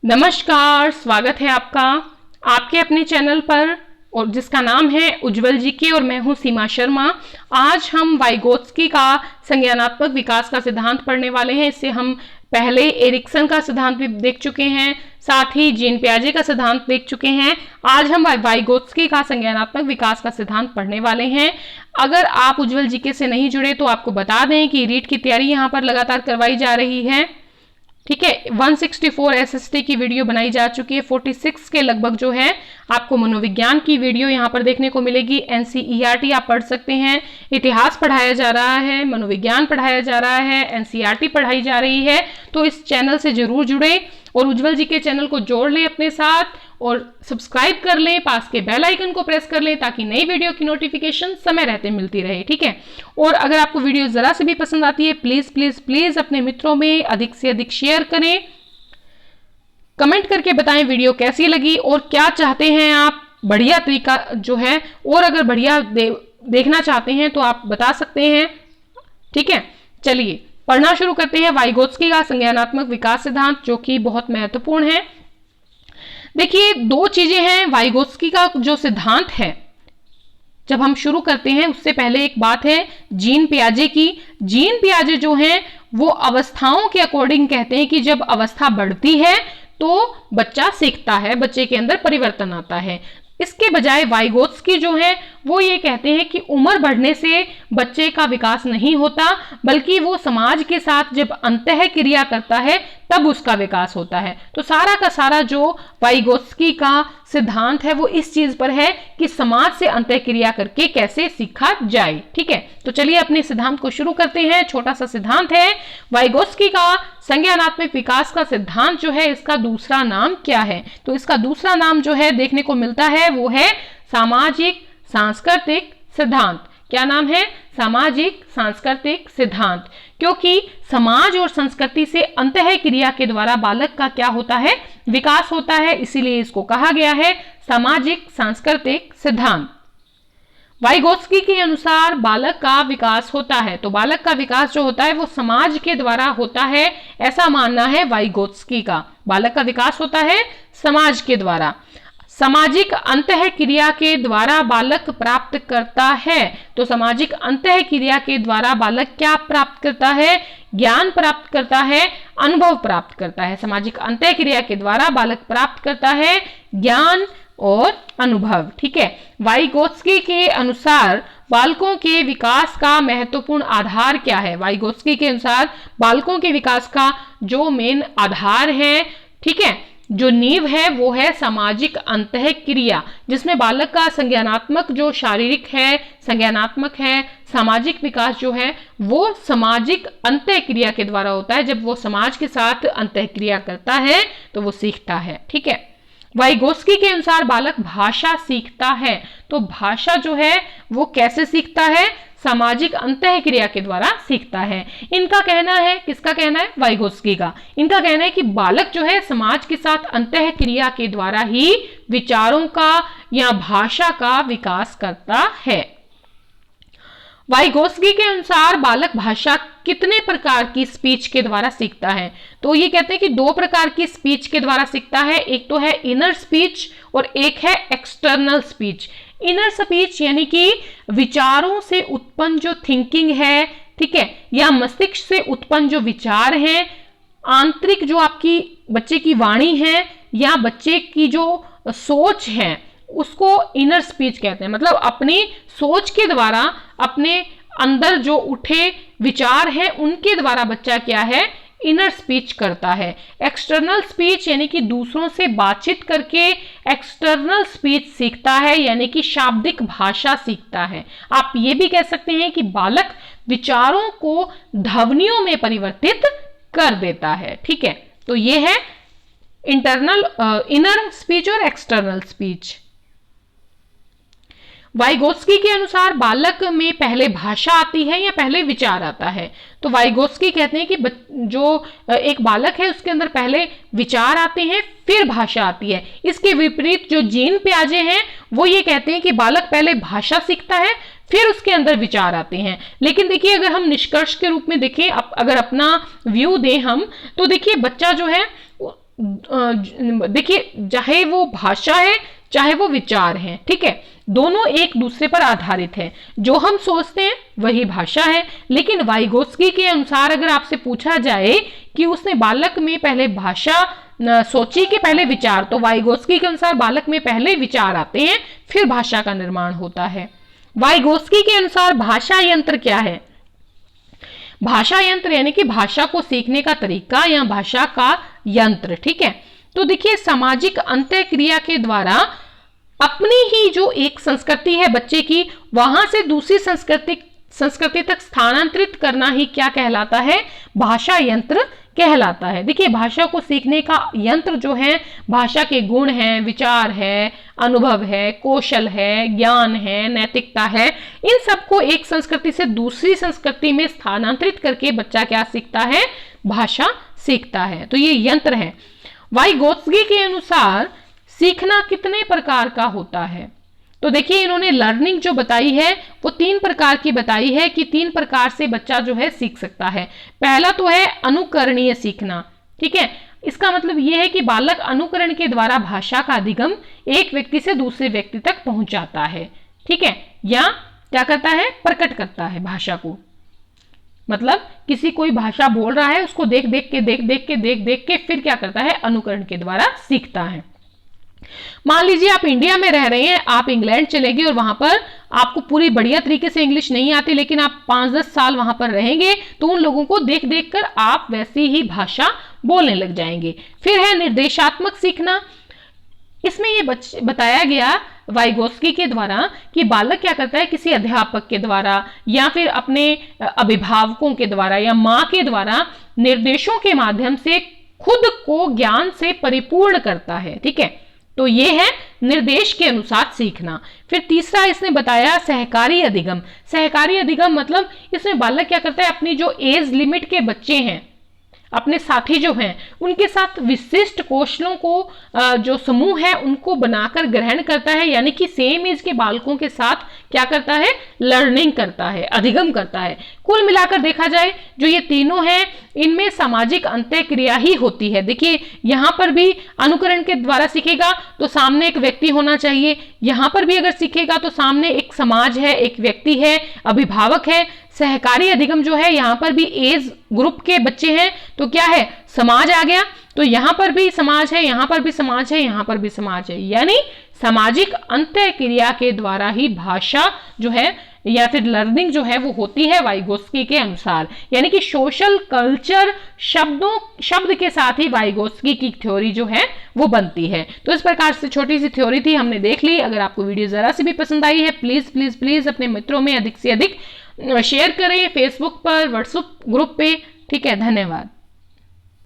नमस्कार, स्वागत है आपका आपके अपने चैनल पर और जिसका नाम है उज्जवल जीके और मैं हूं सीमा शर्मा। आज हम वाइगोत्स्की का संज्ञानात्मक विकास का सिद्धांत पढ़ने वाले हैं। इससे हम पहले एरिक्सन का सिद्धांत भी देख चुके हैं, साथ ही जीन पियाजे का सिद्धांत देख चुके हैं। आज हम वाइगोत्स्की का संज्ञानात्मक विकास का सिद्धांत पढ़ने वाले हैं। अगर आप उज्जवल जीके से नहीं जुड़े तो आपको बता दें कि रीट की तैयारी यहाँ पर लगातार करवाई जा रही है। ठीक है, 164 एसएसटी की वीडियो बनाई जा चुकी है। 46 के लगभग जो है आपको मनोविज्ञान की वीडियो यहाँ पर देखने को मिलेगी। एनसीईआरटी आप पढ़ सकते हैं। इतिहास पढ़ाया जा रहा है, मनोविज्ञान पढ़ाया जा रहा है, एनसीईआरटी पढ़ाई जा रही है। तो इस चैनल से जरूर जुड़े और उज्जवल जी के चैनल को जोड़ लें अपने साथ और सब्सक्राइब कर लें, पास के बेल आइकन को प्रेस कर लें ताकि नई वीडियो की नोटिफिकेशन समय रहते मिलती रहे। ठीक है, और अगर आपको वीडियो जरा से भी पसंद आती है प्लीज प्लीज प्लीज अपने मित्रों में अधिक से अधिक शेयर करें, कमेंट करके बताएं वीडियो कैसी लगी और क्या चाहते हैं आप बढ़िया तरीका जो है, और अगर बढ़िया देखना चाहते हैं तो आप बता सकते हैं। ठीक है, चलिए पढ़ना शुरू करते हैं वाइगोत्स्की का संज्ञानात्मक विकास सिद्धांत, जो कि बहुत महत्वपूर्ण है। देखिए, दो चीजें हैं वाइगोत्स्की का जो सिद्धांत है। जब हम शुरू करते हैं उससे पहले एक बात है जीन पियाजे की। जीन पियाजे जो हैं वो अवस्थाओं के अकॉर्डिंग कहते हैं कि जब अवस्था बढ़ती है तो बच्चा सीखता है, बच्चे के अंदर परिवर्तन आता है। इसके बजाय वाइगोत्स्की जो है वो ये कहते हैं कि उम्र बढ़ने से बच्चे का विकास नहीं होता, बल्कि वो समाज के साथ जब अंतः क्रिया करता है तब उसका विकास होता है। तो सारा का सारा जो वाइगोत्स्की का सिद्धांत है वो इस चीज पर है कि समाज से अंतः क्रिया करके कैसे सीखा जाए। ठीक है, तो चलिए अपने सिद्धांत को शुरू करते हैं। छोटा सा सिद्धांत है वाइगोत्स्की का संज्ञानात्मक विकास का सिद्धांत जो है, इसका दूसरा नाम क्या है? तो इसका दूसरा नाम जो है देखने को मिलता है वो है सामाजिक सांस्कृतिक सिद्धांत। क्या नाम है? सामाजिक सांस्कृतिक सिद्धांत। क्योंकि समाज और संस्कृति से अंतः क्रिया के द्वारा बालक का क्या होता है? विकास होता है, इसीलिए इसको कहा गया है सामाजिक सांस्कृतिक सिद्धांत। वाइगोत्स्की के अनुसार बालक का विकास होता है, तो बालक का विकास जो होता है वो समाज के द्वारा होता है, ऐसा मानना है वाइगोत्स्की का। बालक का विकास होता है समाज के द्वारा। सामाजिक अंतः क्रिया के द्वारा बालक प्राप्त करता है, तो सामाजिक अंतः क्रिया के द्वारा बालक क्या प्राप्त करता है? ज्ञान प्राप्त करता है, अनुभव प्राप्त करता है। सामाजिक अंतः क्रिया के द्वारा बालक प्राप्त करता है ज्ञान और अनुभव। ठीक है, वाइगोत्स्की के अनुसार बालकों के विकास का महत्वपूर्ण आधार क्या है? वाइगोत्स्की के अनुसार बालकों के विकास का जो मेन आधार है, ठीक है, जो नींव है वो है सामाजिक अंतः क्रिया, जिसमें बालक का संज्ञानात्मक जो शारीरिक है, संज्ञानात्मक है, सामाजिक विकास जो है वो सामाजिक अंतः क्रिया के द्वारा होता है। जब वो समाज के साथ अंतः क्रिया करता है तो वो सीखता है। ठीक है, वाइगोत्स्की के अनुसार बालक भाषा सीखता है, तो भाषा जो है वो कैसे सीखता है? सामाजिक अंतः क्रिया के द्वारा सीखता है। इनका कहना है, किसका कहना है? वाइगोत्स्की का। इनका कहना है कि बालक जो है समाज के साथ अंतः क्रिया के द्वारा ही विचारों का या भाषा का विकास करता है। वाइगोत्स्की के अनुसार बालक भाषा कितने प्रकार की स्पीच के द्वारा सीखता है? तो ये कहते हैं कि दो प्रकार की स्पीच के द्वारा सीखता है। एक तो है इनर स्पीच और एक है एक्सटर्नल स्पीच। इनर स्पीच यानी कि विचारों से उत्पन्न जो थिंकिंग है, ठीक है, या मस्तिष्क से उत्पन्न जो विचार हैं, आंतरिक जो आपकी बच्चे की वाणी है या बच्चे की जो सोच है, उसको इनर स्पीच कहते हैं। मतलब अपनी सोच के द्वारा अपने अंदर जो उठे विचार हैं उनके द्वारा बच्चा क्या है? इनर स्पीच करता है। एक्सटर्नल स्पीच यानी कि दूसरों से बातचीत करके एक्सटर्नल स्पीच सीखता है, यानी कि शाब्दिक भाषा सीखता है। आप ये भी कह सकते हैं कि बालक विचारों को ध्वनियों में परिवर्तित कर देता है। ठीक है, तो ये है इंटरनल इनर स्पीच और एक्सटर्नल स्पीच। वाइगोत्स्की के अनुसार बालक में पहले भाषा आती है या पहले विचार आता है? तो वाइगोत्स्की कहते हैं कि जो एक बालक है उसके अंदर पहले विचार आते हैं फिर भाषा आती है। इसके विपरीत जो जीन पियाजे हैं वो ये कहते हैं कि बालक पहले भाषा सीखता है फिर उसके अंदर विचार आते हैं। लेकिन देखिए, अगर हम निष्कर्ष के रूप में देखें, अगर अपना व्यू दें हम, तो देखिए बच्चा जो है देखिए चाहे वो भाषा है चाहे वो विचार है, ठीक है, दोनों एक दूसरे पर आधारित है। जो हम सोचते हैं वही भाषा है। लेकिन वाइगोत्स्की के अनुसार अगर आपसे पूछा जाए कि उसने बालक में पहले भाषा सोची कि पहले विचार, तो वाइगोत्स्की के अनुसार बालक में पहले विचार आते हैं फिर भाषा का निर्माण होता है। वाइगोत्स्की के अनुसार भाषा यंत्र क्या है? भाषा यंत्र यानी कि भाषा को सीखने का तरीका या भाषा का यंत्र, ठीक है। तो देखिए सामाजिक अंतःक्रिया के द्वारा अपनी ही जो एक संस्कृति है बच्चे की, वहां से दूसरी संस्कृति तक स्थानांतरित करना ही क्या कहलाता है? भाषा यंत्र कहलाता है। देखिए भाषा को सीखने का यंत्र जो है, भाषा के गुण हैं, विचार है, अनुभव है, कौशल है, ज्ञान है, नैतिकता है, इन सबको एक संस्कृति से दूसरी संस्कृति में स्थानांतरित करके बच्चा क्या सीखता है? भाषा सीखता है। तो ये यंत्र है। वाइगोत्स्की के अनुसार सीखना कितने प्रकार का होता है? तो देखिए इन्होंने लर्निंग जो बताई है वो 3 प्रकार की बताई है कि 3 प्रकार से बच्चा जो है सीख सकता है। पहला तो है अनुकरणीय सीखना, ठीक है। इसका मतलब यह है कि बालक अनुकरण के द्वारा भाषा का अधिगम एक व्यक्ति से दूसरे व्यक्ति तक पहुंच जाता है, ठीक है, या क्या करता है? प्रकट करता है भाषा को। मतलब किसी कोई भाषा बोल रहा है उसको देख देख के फिर क्या करता है? अनुकरण के द्वारा सीखता है। मान लीजिए आप इंडिया में रह रहे हैं, आप इंग्लैंड चले गए और वहां पर आपको पूरी बढ़िया तरीके से इंग्लिश नहीं आती, लेकिन आप 5-10 साल वहां पर रहेंगे तो उन लोगों को देख देख कर आप वैसी ही भाषा बोलने लग जाएंगे। फिर है निर्देशात्मक सीखना। इसमें ये बताया गया वाइगोत्स्की के द्वारा कि बालक क्या करता है? किसी अध्यापक के द्वारा या फिर अपने अभिभावकों के द्वारा या माँ के द्वारा निर्देशों के माध्यम से खुद को ज्ञान से परिपूर्ण करता है, ठीक है। तो ये है निर्देश के अनुसार सीखना। फिर तीसरा इसने बताया सहकारी अधिगम। सहकारी अधिगम मतलब इसमें बालक क्या करता है? अपनी जो एज लिमिट के बच्चे हैं, अपने साथी जो हैं, उनके साथ विशिष्ट कौशलों को जो समूह है उनको बनाकर ग्रहण करता है, यानी कि सेम एज के बालकों के साथ क्या करता है? लर्निंग करता है, अधिगम करता है। कुल मिलाकर देखा जाए जो ये तीनों हैं इनमें सामाजिक अंतःक्रिया ही होती है। देखिए यहाँ पर भी अनुकरण के द्वारा सीखेगा तो सामने एक व्यक्ति होना चाहिए, यहाँ पर भी अगर सीखेगा तो सामने एक समाज है, एक व्यक्ति है, अभिभावक है। सहकारी अधिगम जो है यहाँ पर भी एज ग्रुप के बच्चे हैं तो क्या है? समाज आ गया। तो यहाँ पर भी समाज है, यहाँ पर भी समाज है, यहाँ पर भी समाज है, यानी सामाजिक अंतःक्रिया के द्वारा ही भाषा जो है या फिर लर्निंग जो है वो होती है वाइगोत्स्की के अनुसार। यानी कि सोशल कल्चर शब्द के साथ ही वाइगोत्स्की की थ्योरी जो है वो बनती है। तो इस प्रकार से छोटी सी थ्योरी थी, हमने देख ली। अगर आपको वीडियो जरा सी भी पसंद आई है प्लीज प्लीज प्लीज अपने मित्रों में अधिक से अधिक शेयर करें, फेसबुक पर, व्हाट्सएप ग्रुप पे, ठीक है। धन्यवाद।